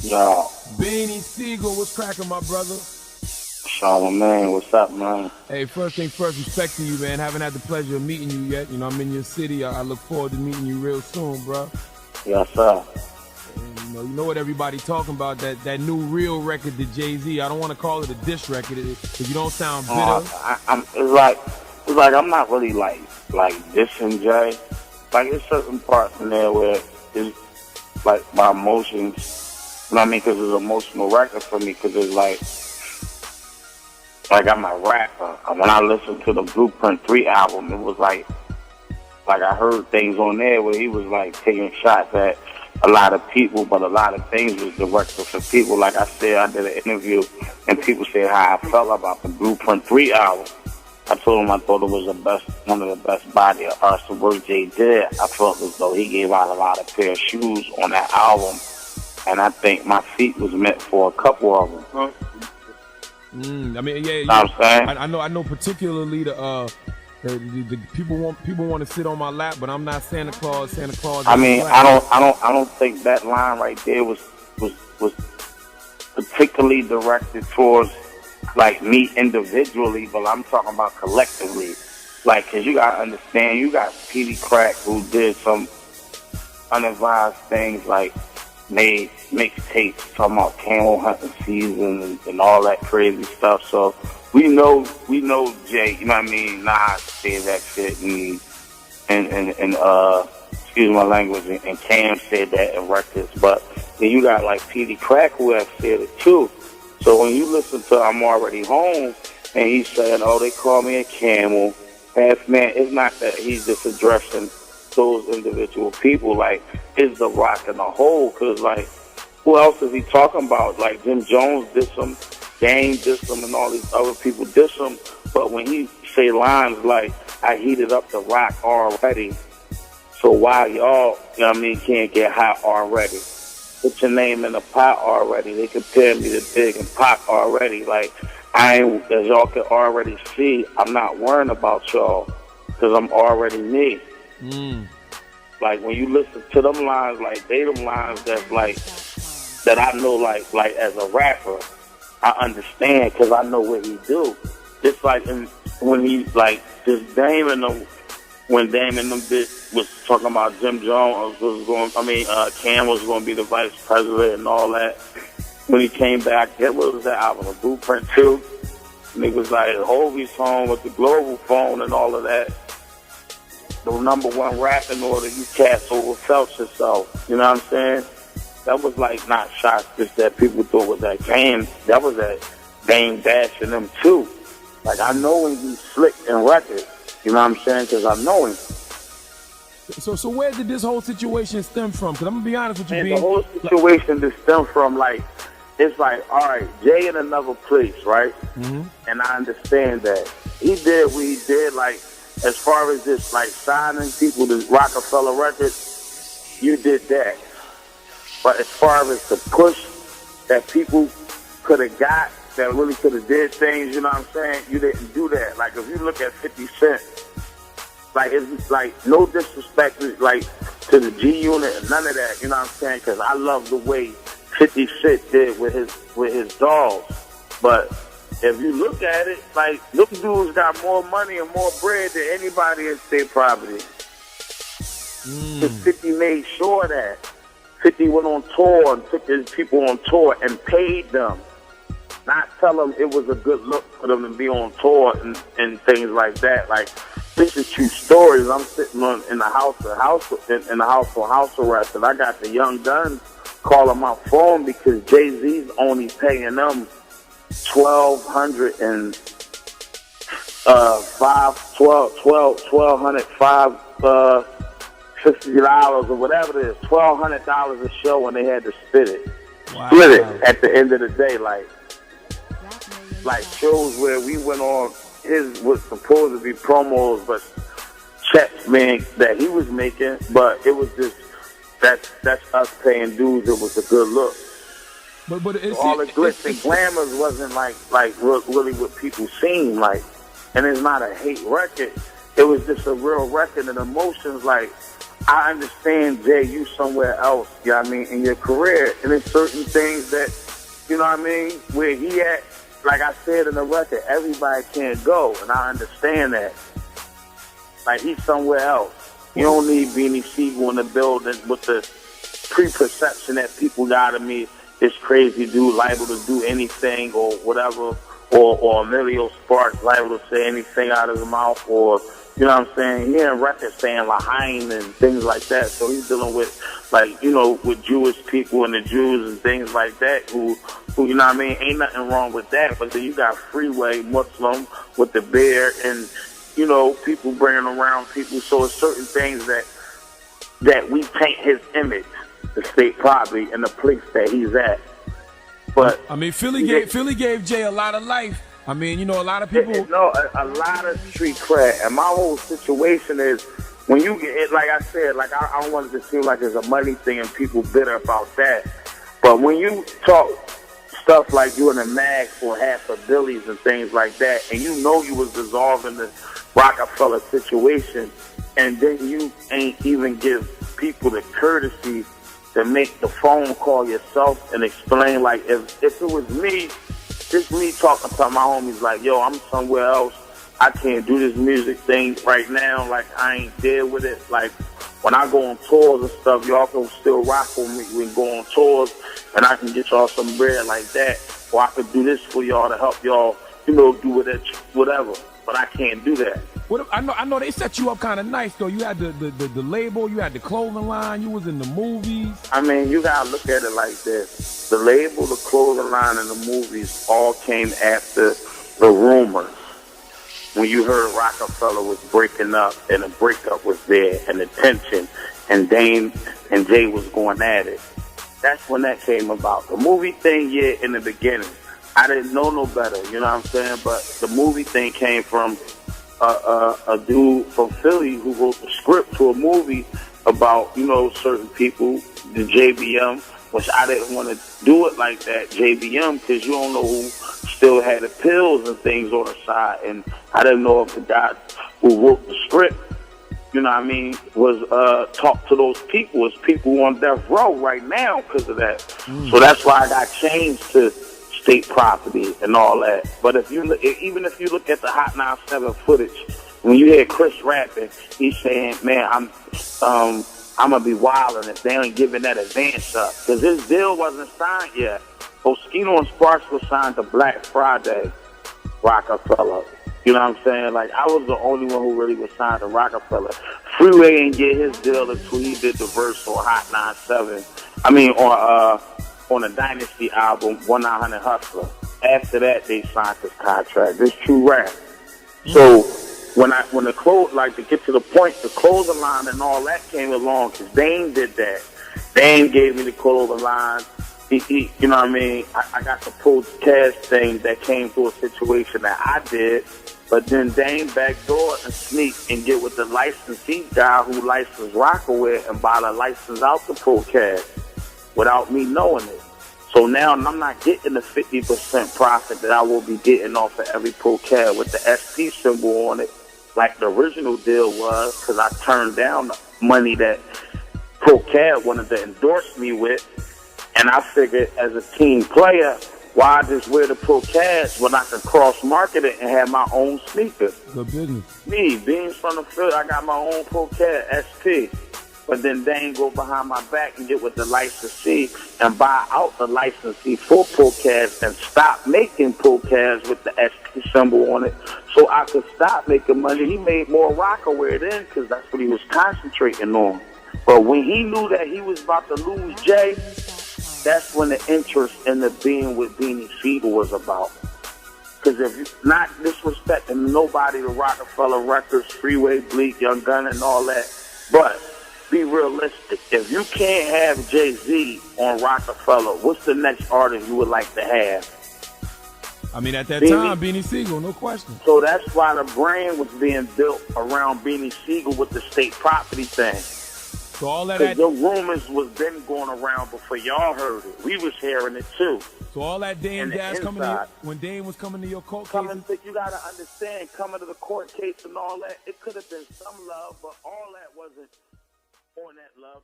Yo, Beanie Sigel, what's cracking, my brother? Charlamange, what's up, man? Hey, first thing first, respect to you, man. Haven't had the pleasure of meeting you yet. You know, I'm in your city. I look forward to meeting you real soon, bro. Yes, sir. And, you know what everybody talking about, that new real record to Jay-Z. I don't want to call it a diss record because you don't sound bitter. It's like I'm not really like dissing Jay. Like, there's certain parts in there where it's like my emotions. You know what I mean? Because it's an emotional record for me. Because it's like I'm a rapper. And when I listened to the Blueprint 3 album, it was like I heard things on there where he was like taking shots at a lot of people, but a lot of things was directed for people. Like I said, I did an interview and people said how I felt about the Blueprint 3 album. I told him I thought it was one of the best body of us the work Jay did. I felt as though he gave out a lot of pair of shoes on that album, and I think my feet was meant for a couple of them. I mean, yeah. You know what I'm saying? I know particularly the people want to sit on my lap, but I'm not Santa Claus. Santa Claus. I mean, I don't think that line right there was particularly directed towards like me individually, but I'm talking about collectively. Like, cause you gotta understand, you got Petey Crack who did some unadvised things, like made mixtapes talking about camel hunting season and all that crazy stuff. So we know Jay, you know what I mean, Nas said that shit and excuse my language, and Cam said that in records, but then you got like Petey Crack who have said it too. So when you listen to I'm Already Home and he's saying, oh, they call me a camel, half man, it's not that he's just addressing those individual people. Like, it's the rock and the whole, because, like, who else is he talking about? Like, Jim Jones dissed him, Game dissed him, and all these other people dissed him. But when he say lines like, I heated up the rock already, so why y'all, you know what I mean, can't get hot already? Put your name in the pot already. They compare me to Big and Pop already. Like, I ain't, as y'all can already see, I'm not worrying about y'all because I'm already me. Like, when you listen to them lines, like, they them lines that's like, that I know, like as a rapper, I understand because I know what he do. Just like when he, like, just Dame and them, when Dame and them was talking about Jim Jones was going, Cam was going to be the vice president and all that. When he came back, what was that album, The Blueprint 2? And it was like Hovey's song with the global phone and all of that. The #1 rap in order, you cats overfelt yourself. You know what I'm saying? That was like not shots just that people thought was that Game. That was that Dame bashing them too. Like, I know when he's slick in records. You know what I'm saying? Because I know him. So where did this whole situation stem from? Because I'm going to be honest with you, the whole situation just stem from, like, it's like, all right, Jay in another place, right? Mm-hmm. And I understand that. He did what he did, like, as far as just, like, signing people to Rockefeller Records, you did that. But as far as the push that people could have got, that really could have did things, you know what I'm saying? You didn't do that. Like, if you look at 50 Cent, like, it's like no disrespect, like, to the G Unit and none of that, you know what I'm saying? Because I love the way 50 Cent did with his dogs. But if you look at it, like, them dudes got more money and more bread than anybody in State Property. Because 50 made sure that 50 went on tour and took his people on tour and paid them. Not tell them it was a good look for them to be on tour and things like that. Like, this is true stories. I'm sitting in the house on house arrest, and I got the Young Guns calling my phone because Jay-Z's only paying them $1,200 and $50 or whatever it is, $1,200 a show, and they had to split it at the end of the day, like shows where we went on. His was supposed to be promos, but checks, man, that he was making, but it was just that's us paying dues. It was a good look. But so all the glitz and glamours wasn't like really what people seem like, and it's not a hate record. It was just a real record and emotions. Like, I understand, Jay, you somewhere else, you know what I mean, in your career. And there's certain things that, you know what I mean, where he at, like I said in the record, everybody can't go. And I understand that. Like, he's somewhere else. You don't need Beanie Sigel in the building with the preperception that people got of me, this crazy dude liable to do anything or whatever, or Emilio Sparks liable to say anything out of his mouth, or, you know what I'm saying, he in records saying Lahain and things like that. So he's dealing with, like, you know, with Jewish people and the Jews and things like that who you know what I mean, ain't nothing wrong with that. But then you got Freeway Muslim with the beard and, you know, people bringing around people. So it's certain things that we paint his image, the state property and the place that he's at. But I mean, Philly gave Jay a lot of life. I mean, you know, a lot of people. No, a lot of street cred. And my whole situation is when you get it, like I said, like I don't want it to seem like it's a money thing and people bitter about that. But when you talk stuff like you in the mag for half of Billy's and things like that, and you know you was dissolving the Rockefeller situation, and then you ain't even give people the courtesy to make the phone call yourself and explain, like, if it was me, just me talking to my homies, like, yo, I'm somewhere else, I can't do this music thing right now, like, I ain't there with it, like, when I go on tours and stuff, y'all can still rock with me, we can go on tours, and I can get y'all some bread like that, or I could do this for y'all to help y'all, you know, do whatever, but I can't do that. I know they set you up kind of nice, though. You had the label, you had the clothing line, you was in the movies. I mean, you gotta look at it like this. The label, the clothing line, and the movies all came after the rumors. When you heard Rockefeller was breaking up, and the breakup was there, and the tension, and Dame and Jay was going at it. That's when that came about. The movie thing, yeah, in the beginning, I didn't know no better, you know what I'm saying? But the movie thing came from a dude from Philly who wrote the script to a movie about, you know, certain people, the JBM, which I didn't want to do it like that, JBM, because you don't know who still had the pills and things on the side. And I didn't know if the guy who wrote the script, you know what I mean, was talk to those people. It's people on death row right now because of that. So that's why I got changed to state property and all that. But even if you look at the Hot 97 footage, when you hear Chris rapping, he's saying, man, I'm gonna be wilding if they ain't giving that advance up, because his deal wasn't signed yet. Moschino and Sparks was signed to Black Friday Rockefeller. You know what I'm saying? Like, I was the only one who really was signed to Rockefeller. Freeway didn't get his deal until he did the verse on Hot 97. I mean, on the Dynasty album, 1-900 Hustler. After that, they signed this contract. This true rap. So when the clothes, like, to get to the point, the clothing line and all that came along, because Dame did that. Dame gave me the clothing line. He, you know what I mean? I got the pulled cash thing that came through a situation that I did, but then Dame backdoor and sneak and get with the licensee guy who licensed Rockaway and buy the license out the pull cash without me knowing it. So now I'm not getting the 50% profit that I will be getting off of every pull cash with the SP symbol on it, like the original deal was, because I turned down the money that Pro-Cad wanted to endorse me with. And I figured, as a team player, why just wear the Pro-Cads when I can cross-market it and have my own sneaker? Good business. Me, being from the field, I got my own Pro-Cad SP. But then they ain't go behind my back and get with the licensee and buy out the licensee for Pro-Cads and stop making Pro-Cads with the SP symbol on it, so I could stop making money. He made more Rockaway then, because that's what he was concentrating on. But when he knew that he was about to lose Jay, that's when the interest in the being with Beanie Sigel was about. Because if you're not disrespecting nobody, the Rockefeller Records, Freeway, Bleak, Young Gun, and all that, but be realistic. If you can't have Jay-Z on Rockefeller, what's the next artist you would like to have? I mean, at that time, Beanie Sigel, no question. So that's why the brand was being built around Beanie Sigel with the state property thing. So all that, the rumors was then going around before y'all heard it. We was hearing it too. So all that Dame Dash coming to when Dame was coming to your court case, you gotta understand, coming to the court case and all that, it could have been some love, but all that wasn't on that love